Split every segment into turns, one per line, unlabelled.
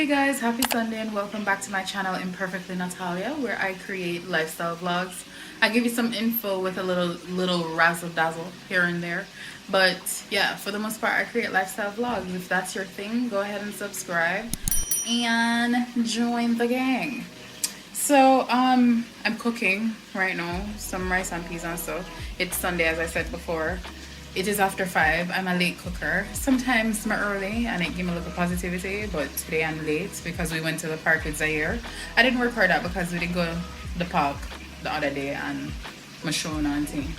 Hey guys, happy Sunday and welcome back to my channel Imperfectly Natalya, where I create lifestyle vlogs. I give you some info with a little razzle dazzle here and there, but yeah, for the most part I create lifestyle vlogs. If that's your thing, go ahead and subscribe and join the gang. So I'm cooking right now some rice and peas and stuff. It's Sunday, as I said before. It is after 5. I'm a late cooker. Sometimes I'm early and it gives me a little positivity, but today I'm late because we went to the park with Zaire. I didn't record that because we didn't go to the park the other day and my show and thing.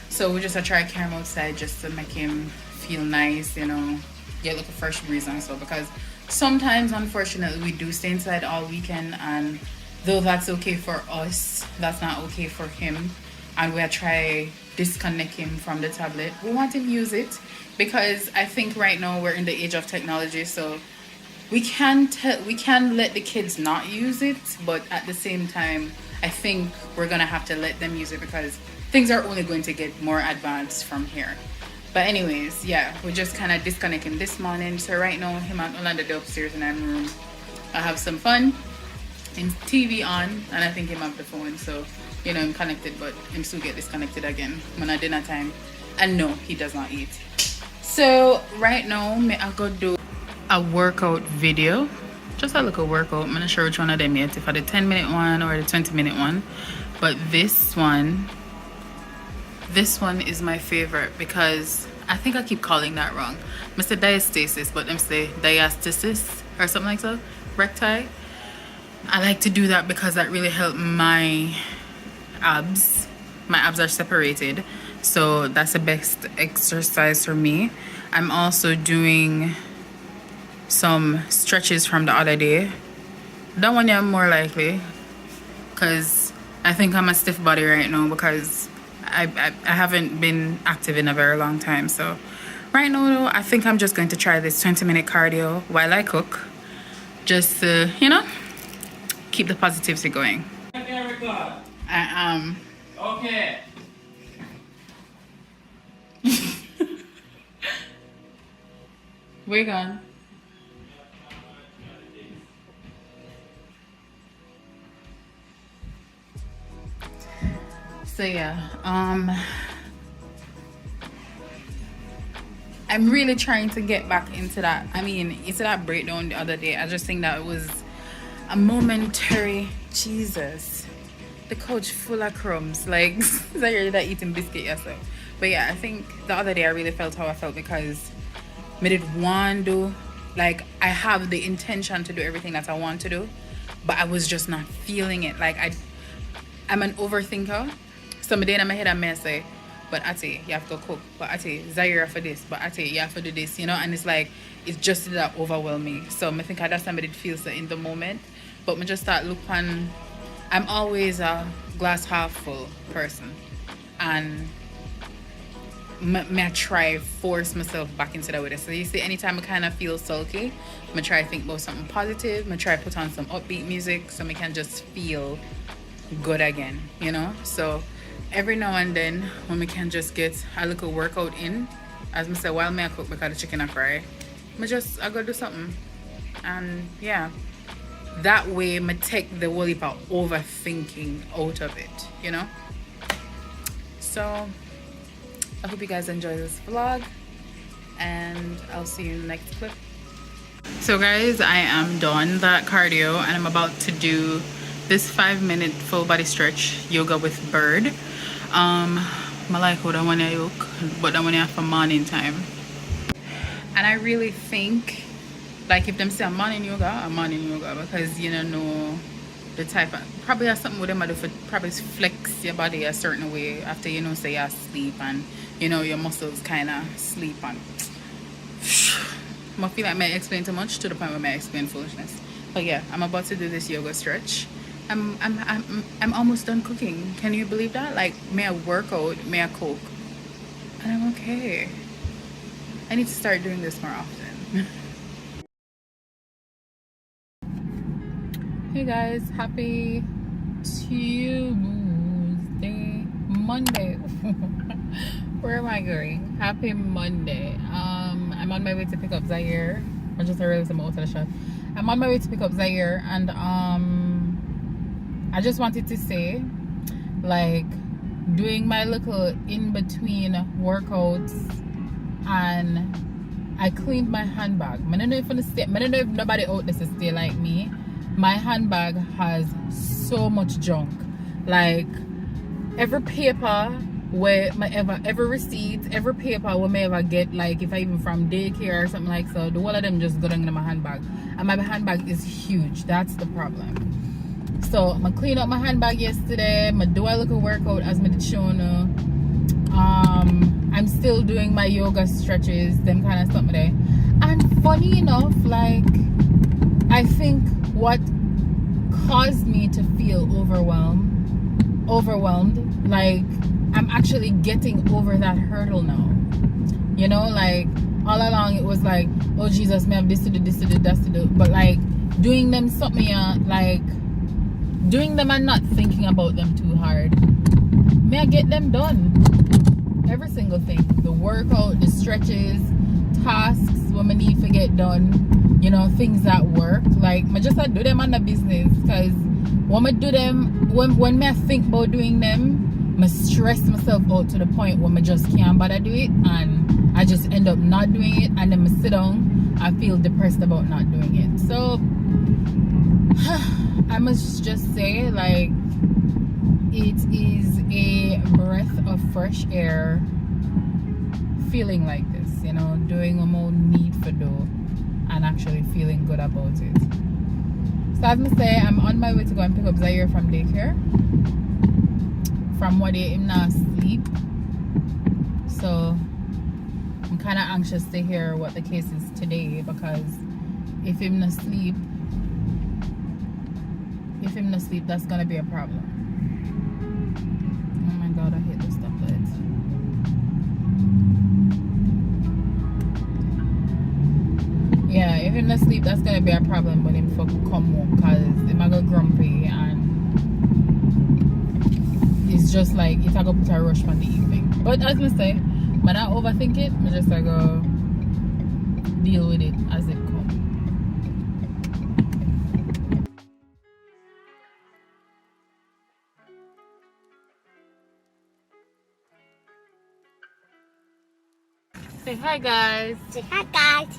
So we just try to carry him outside just to make him feel nice, you know, get like a fresh breeze and stuff, because sometimes unfortunately we do stay inside all weekend, and though that's okay for us, that's not okay for him, and we try disconnect him from the tablet. We want him to use it because I think right now we're in the age of technology, so we can let the kids not use it, but at the same time I think we're gonna have to let them use it because things are only going to get more advanced from here. But anyways, yeah, we're just kind of disconnecting this morning. So right now him and Orlando upstairs in our room. I have some fun and TV on, and I think him have the phone, so you know I'm connected, but him still get disconnected again when at dinner time. And no, he does not eat. So right now I go do a workout video, just a little workout. I'm not sure which one of them yet, if I the 10-minute one or the 20-minute one, but this one is my favorite because I think I keep calling that wrong. Mr. Diastasis, but them say diastasis or something like that, recti. I like to do that because that really helped my abs. My abs are separated, so that's the best exercise for me. I'm also doing some stretches from the other day. That one I'm more likely because I think I'm a stiff body right now because I haven't been active in a very long time. So right now though, I think I'm just going to try this 20-minute cardio while I cook, just to, you know, keep the positivity going. I am. Okay. Where you gone? So yeah, I'm really trying to get back into that. I mean, into that breakdown the other day. I just think that it was a momentary. Jesus, the couch full of crumbs, like Zaire that eating biscuit yourself. But yeah, I think the other day I really felt how I felt because I did want to do, like, I have the intention to do everything that I want to do, but I was just not feeling it. Like I'm an overthinker, so my day in my head I say, but Ati, you have to cook, but Ati, Zaire for this, but Ati, you have to do this, you know, and it's like it's just that overwhelming. So I think that's somebody feels it in the moment, but I just start look on. I'm always a glass half full person, and I try force myself back into that way. So you see, anytime I kind of feel sulky, I try to think about something positive. I try to put on some upbeat music so I can just feel good again, you know. So every now and then when we can just get a little workout in, as I say, while I cook because the chicken I fry, I go do something, and yeah, that way I take the whole heap of overthinking out of it, you know. So I hope you guys enjoy this vlog, and I'll see you in the next clip. So guys, I am done that cardio and I'm about to do this 5-minute full body stretch yoga with Bird. I like how that one I yoke, but that one I have for morning time. And I really think, like, if them say a morning yoga, because you know the type of, probably has something with them to do for probably flex your body a certain way after, you know, say you sleep and you know your muscles kind of sleep. And I feel like I may explain too much to the point where I may explain foolishness. But yeah, I'm about to do this yoga stretch. I'm almost done cooking. Can you believe that? Like, may I work out, may I cook, and I'm okay. I need to start doing this more often. Hey guys, happy Tuesday, Monday. Where am I going? Happy Monday. I'm on my way to pick up Zaire. I just realized I'm out of the shot. I'm on my way to pick up Zaire, and I just wanted to say, like, doing my little in between workouts, and I cleaned my handbag. I don't know if nobody out there stay like me. My handbag has so much junk. Like, every paper where every receipt, every paper we may ever get, like if I even from daycare or something like so, the whole of them just go down in my handbag. And my handbag is huge. That's the problem. So I clean up my handbag yesterday. I do a little workout as I did show you. I'm still doing my yoga stretches, them kind of stuff there. And funny enough, like, I think what caused me to feel overwhelmed, like, I'm actually getting over that hurdle now. You know, like, all along it was like, oh Jesus, me have this to do, that to do. But like, doing them something, like, doing them and not thinking about them too hard, may I get them done. Every single thing. The workout, the stretches, tasks when I need to get done, you know, things that work. Like, I just do them on the business, because when I do them, when I think about doing them, I stress myself out to the point where I just can't bother do it, and I just end up not doing it, and then I sit down, I feel depressed about not doing it. So I must just say, like, it is a breath of fresh air feeling like this, you know, doing what I need to do and actually feeling good about it. So as I say, I'm on my way to go and pick up Zaire from daycare. From what day him not sleep. So I'm kind of anxious to hear what the case is today, because if him not sleep, that's gonna be a problem. Oh my god, I hate this stoplight. Yeah, if him not sleep, that's gonna be a problem when him come home, because him a go grumpy, and it's just like it's a go put a rush on the evening. But as I say, when I overthink it, I just go deal with it as it comes. Say hi, guys.
Say hi, guys.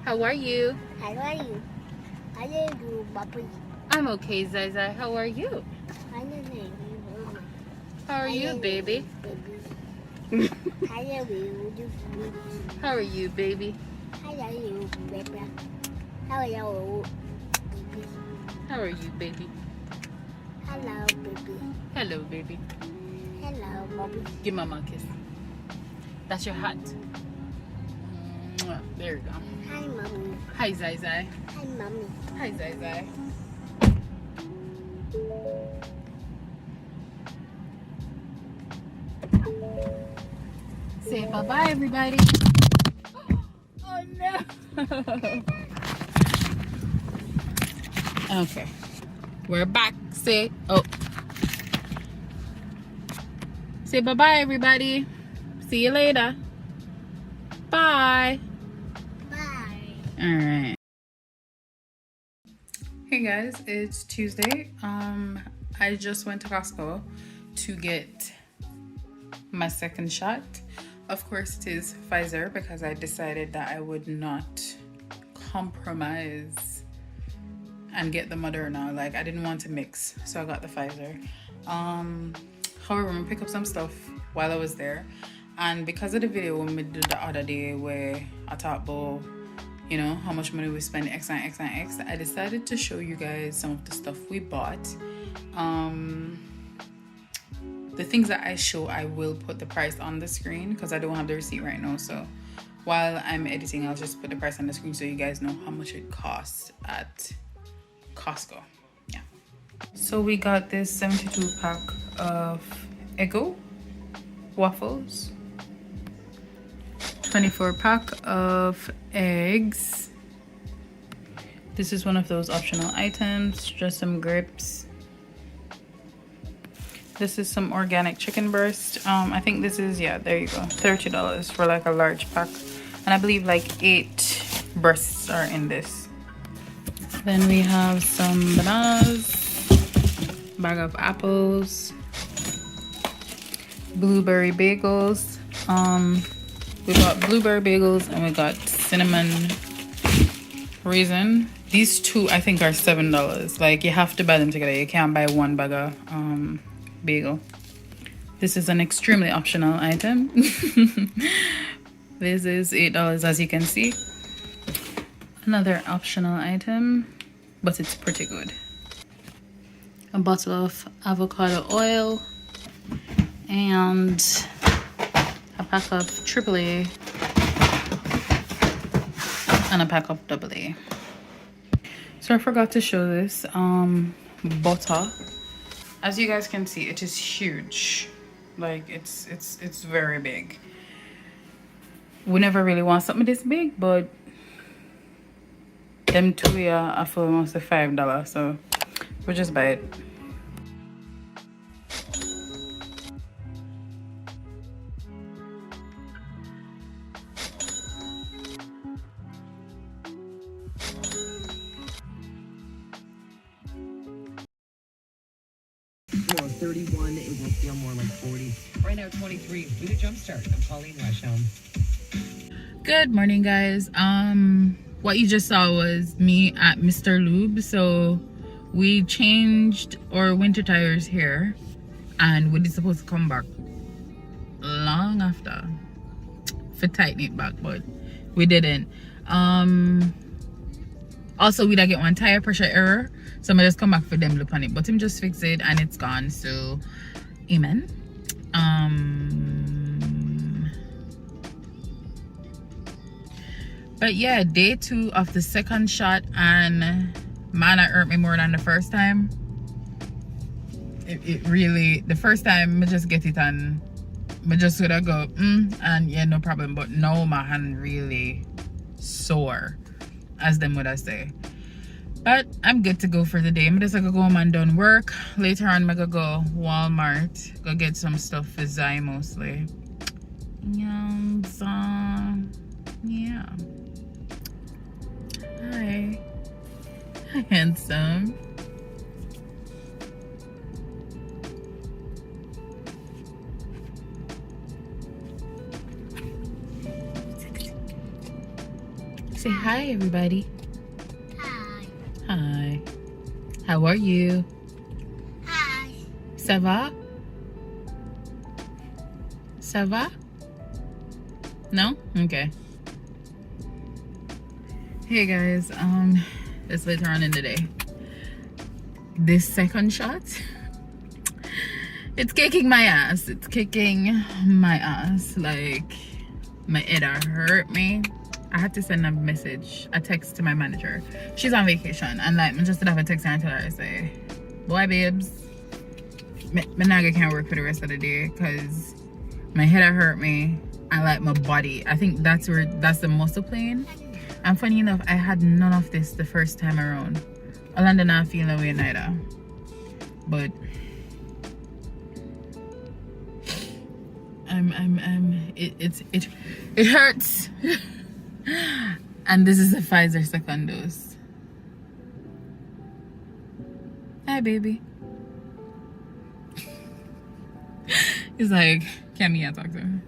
How are you?
How are you? How are you, Bobby?
I'm okay, Zai. How are you?
How are you,
How are you, baby?
baby? How are you,
How are you, baby?
How are you, baby? How are you, baby?
How are you, baby?
Hello, baby.
Hello, baby.
Hello, Bobby.
Give Mama a kiss. That's your hat. Mwah. There you go.
Hi, Mommy.
Hi, Zai.
Hi, Mommy.
Hi, Zai. Say bye-bye, everybody. Oh, no. Okay. We're back. Say bye-bye, everybody. See you later. Bye.
Bye.
All right. Hey guys, it's Tuesday. I just went to Costco to get my second shot. Of course, it is Pfizer, because I decided that I would not compromise and get the Moderna. Like, I didn't want to mix, so I got the Pfizer. However, I'm gonna pick up some stuff while I was there, and because of the video we did the other day where I talked about, you know, how much money we spend X and X and X, I decided to show you guys some of the stuff we bought. The things that I show, I will put the price on the screen because I don't have the receipt right now. So while I'm editing, I'll just put the price on the screen so you guys know how much it costs at Costco. Yeah. So we got this 72 pack of Eggo waffles, 24 pack of eggs. This is one of those optional items, just some grips. This is some organic chicken breast. I think this is, yeah, there you go, $30 for like a large pack, and I believe like 8 breasts are in this. Then we have some bananas, bag of apples, blueberry bagels. We got blueberry bagels and we got cinnamon raisin. These two I think are $7. Like, you have to buy them together. You can't buy one bag of bagel. This is an extremely optional item. This is $8, as you can see. Another optional item, but it's pretty good. A bottle of avocado oil and a pack of AAA and a pack of AA. So I forgot to show this butter. As you guys can see, it is huge. Like, it's very big. We never really want something this big, but them two here are for almost $5, so we'll just buy it.
More 31, it will feel more like 40. Right now, 23. With a jump start. I'm Pauline Washhelm.
Good morning, guys. What you just saw was me at Mr. Lube. So we changed our winter tires here, and we were supposed to come back long after for tighten it back, but we didn't. Also, we did get one tire pressure error, so I just come back for them look on it, but him just fix it and it's gone. So amen. But yeah, day 2 of the second shot, and man, it hurt me more than the first time. It really, the first time I just get it and I just would have go and yeah, no problem. But now my hand really sore, as them would I say. But I'm good to go for the day. I'm just gonna go home and done work. Later on, I'm gonna go Walmart, go get some stuff for Zai mostly. And yeah. Hi. Hi, handsome. Say hi, everybody.
Hi.
Hi. How are you?
Hi.
Ça va? Ça va? No? Okay. Hey guys, it's later on in the day. This second shot, it's kicking my ass. It's kicking my ass. Like, my head hurt me. I had to send a text to my manager. She's on vacation, and like, I just have a text and tell her, I say, boy babes, my naga can't work for the rest of the day because my head hurt me and like my body. I think that's the muscle pain. And funny enough, I had none of this the first time around. Other than not feeling away neither. But it hurts. And this is a Pfizer second dose. Hi, baby. He's like, can me talk to him?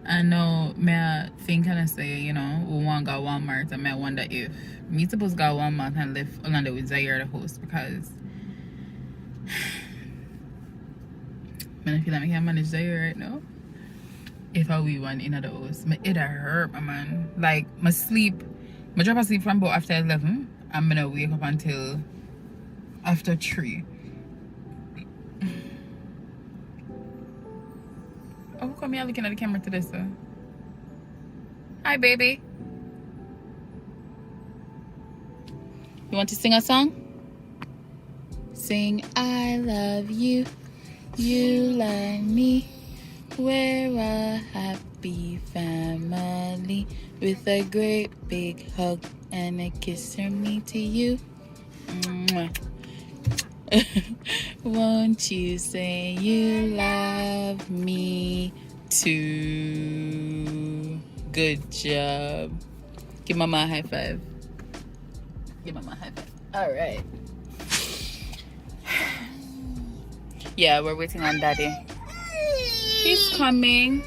I know, may I think and I say, you know, we want to go Walmart, and I wonder if me supposed to go Walmart and live Orlando with Zaire the host, because I feel like I can manage Zaire right now. If I we one in the house, my head hurt, my man. Like, my drop asleep from about after 11. I'm gonna wake up until after 3. Oh, come here looking at the camera today, sir. Hi, baby. You want to sing a song? Sing, I love you, you love me. We're a happy family with a great big hug and a kiss from me to you. Mwah. Won't you say you love me too? Good job. Give mama a high five. Give him a high five. All right. Yeah, we're waiting on Daddy. He's coming.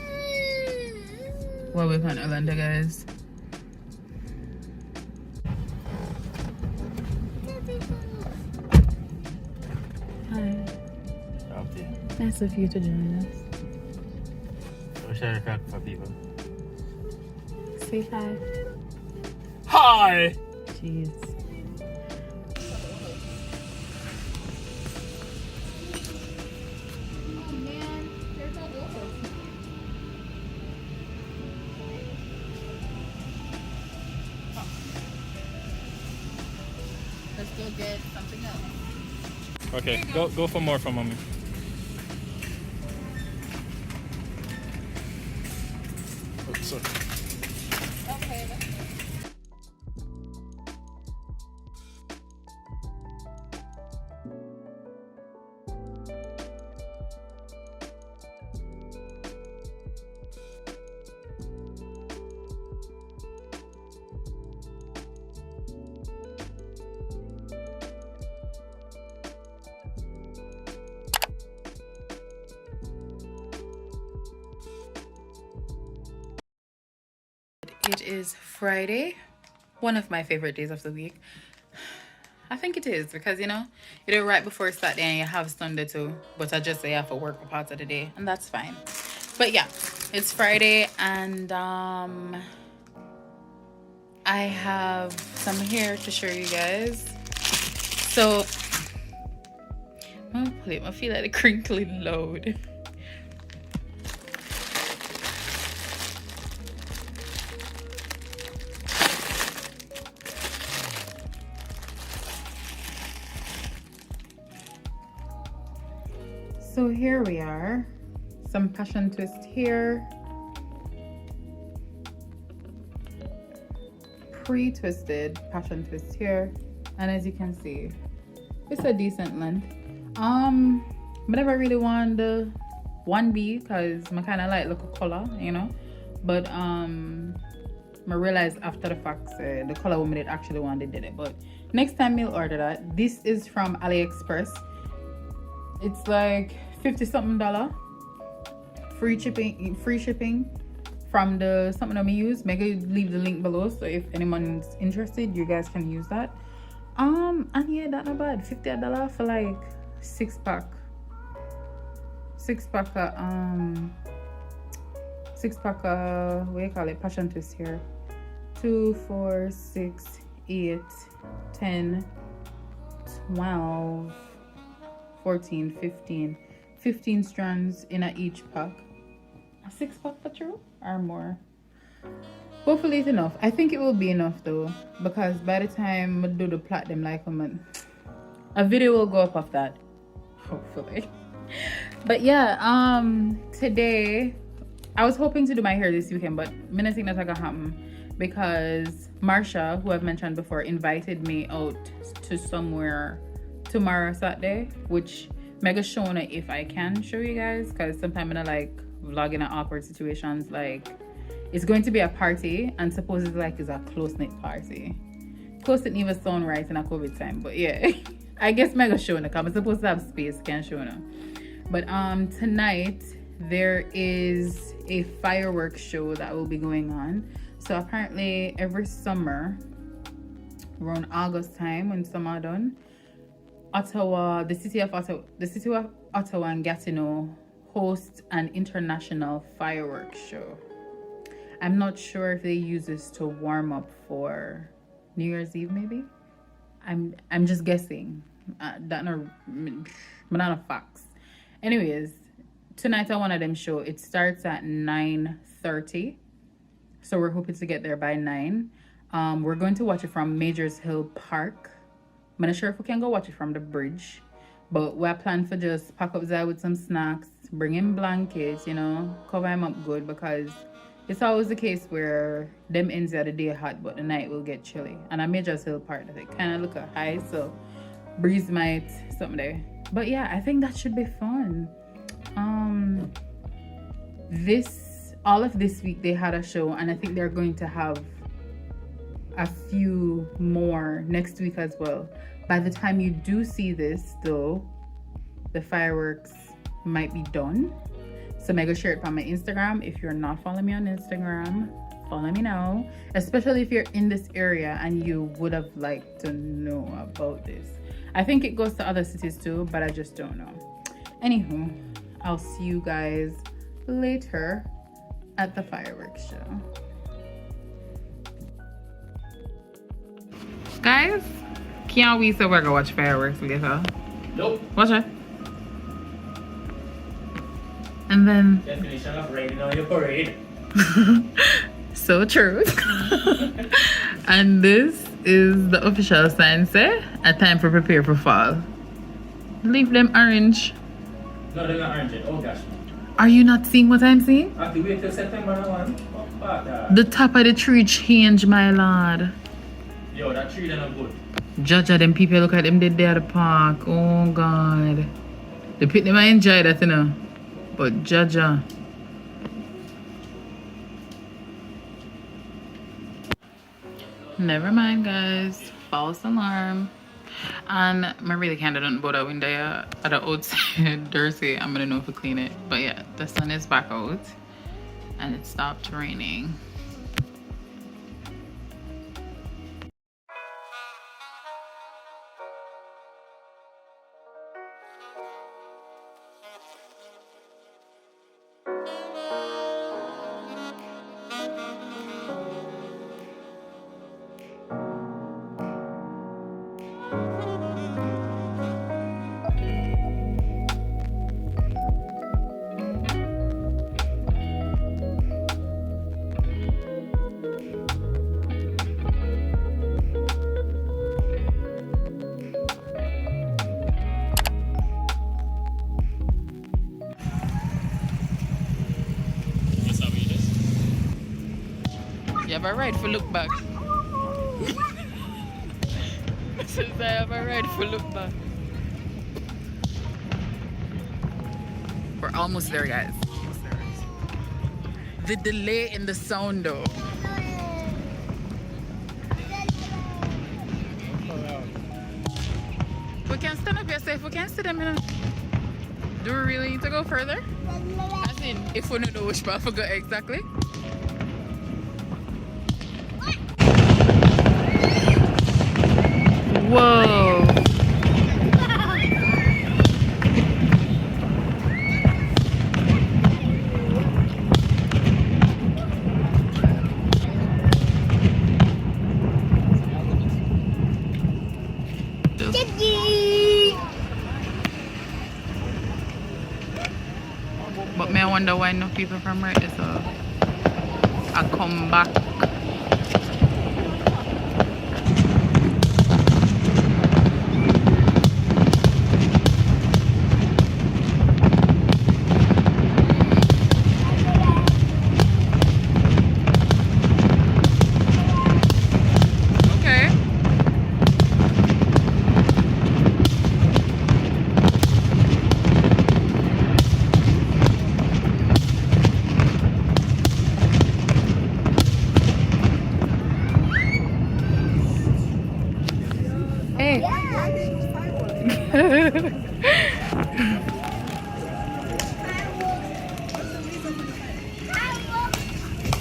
We're waiting on Orlando, guys. Hi. Nice of you to join us.
Share a for people.
Say hi.
Hi!
Jeez. Oh man, there's no door. Let's go get something else.
Okay, go for more from mommy. Oh, sorry.
Okay, let's go. It is Friday, one of my favorite days of the week. I think it is because, you know, you're right before Saturday and you have Sunday too. But I just say I have to work for parts of the day and that's fine. But yeah, it's Friday and I have some hair to show you guys. So, I'm gonna put it, I feel like the crinkling load. So here we are, some passion twist here, pre-twisted passion twist here, and as you can see, it's a decent length. But never really want the 1B because I kind of like look of color, you know. But I realized after the fact the color woman did actually want they did it. But next time you'll order that. This is from AliExpress. It's like $50-something, free shipping from the something that we use. Maybe leave the link below, so if anyone's interested, you guys can use that. And yeah, that's not bad. $50 for like six pack what do you call it, passion twist here. 2, 4, 6, 8, 10, 12, 14, 15 strands in each pack. A 6-pack for Thru or more. Hopefully it's enough. I think it will be enough though, because by the time I do the plait them like a video will go up of that, hopefully. But yeah, today I was hoping to do my hair this weekend, but I don't think that's gonna happen because Marsha, who I've mentioned before, invited me out to somewhere tomorrow Saturday, which mega shown if I can show you guys, because sometimes I like vlogging in awkward situations. Like, it's going to be a party and supposedly like it's a close-knit party. Close-knit even sound right in a COVID time, but yeah. I guess mega showing because I'm supposed to have space, can't show now. But tonight there is a fireworks show that will be going on. So apparently every summer around August time when summer done, Ottawa, the city of Ottawa and Gatineau host an international fireworks show. I'm not sure if they use this to warm up for New Year's Eve, maybe. I'm just guessing. That no, banana facts. Anyways, tonight at one of them show. It starts at 9:30, so we're hoping to get there by 9. We're going to watch it from Majors Hill Park. I'm not sure if we can go watch it from the bridge, but we're planning for just pack up Zai with some snacks, bring in blankets, you know, cover him up good, because it's always the case where them ends of the day hot, but the night will get chilly. And I Majors Hill Park, that it kind of look high, so breeze might something there. But yeah, I think that should be fun. All of this week they had a show, and I think they're going to have a few more next week as well. By the time you do see this though, the fireworks might be done. So I'm gonna share it on my Instagram. If you're not following me on Instagram, follow me now. Especially if you're in this area and you would have liked to know about this. I think it goes to other cities too, but I just don't know. Anywho, I'll see you guys later at the fireworks show. Guys, can't we say we're gonna watch fireworks later?
Nope.
Watch it. And then
Definition of raining on your parade.
so true. And this is the official sign say a time for prepare for fall. Leave them orange.
No, they're not orange yet. Oh gosh.
Are you not seeing what I'm seeing?
I have to wait till September now, man. Fuck that.
The top of the tree change, my lord.
Yo, that tree done good.
Judge them people look at them dead there at the park. Oh god. The pit them I enjoy that, you know. But Jaja. Never mind, guys. False alarm. And I really can't do about that window at the outside. Dirty. I'm gonna know if we clean it. But yeah, the sun is back out and it stopped raining. You have a right for look back. Since I have a right for look back. We're almost there, guys. Almost there. The delay in the sound though. We can stand up here safe. We can sit them in. Do we really need to go further? As in, if we don't know which path we go exactly. Whoa. But me I wonder why no people from right is a comeback.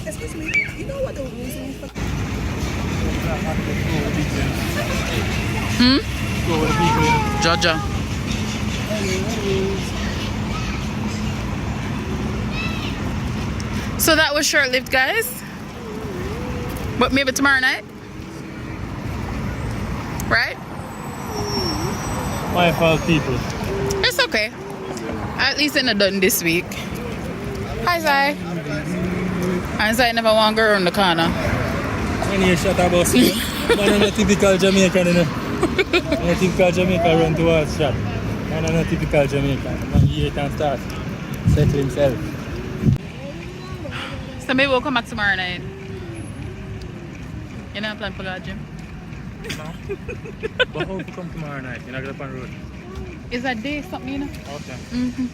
Excuse me, you know what the reason for
Go with the people.
Georgia. So that was short-lived, guys. But maybe tomorrow night, right?
My fault, people.
It's okay. At least it's not done this week. Hi, Zai. And Zai never want to go around the corner.
When you shut about school, man, I'm a typical Jamaican, you know. I'm a typical Jamaican run towards shop. Man, I'm a typical Jamaican. Man, he can start settle himself.
So maybe we'll come back tomorrow night. You know, plan for the gym.
No. But how to come tomorrow night? You're not going to go on road?
Is that day something, you know?
Okay.
Mm-hmm.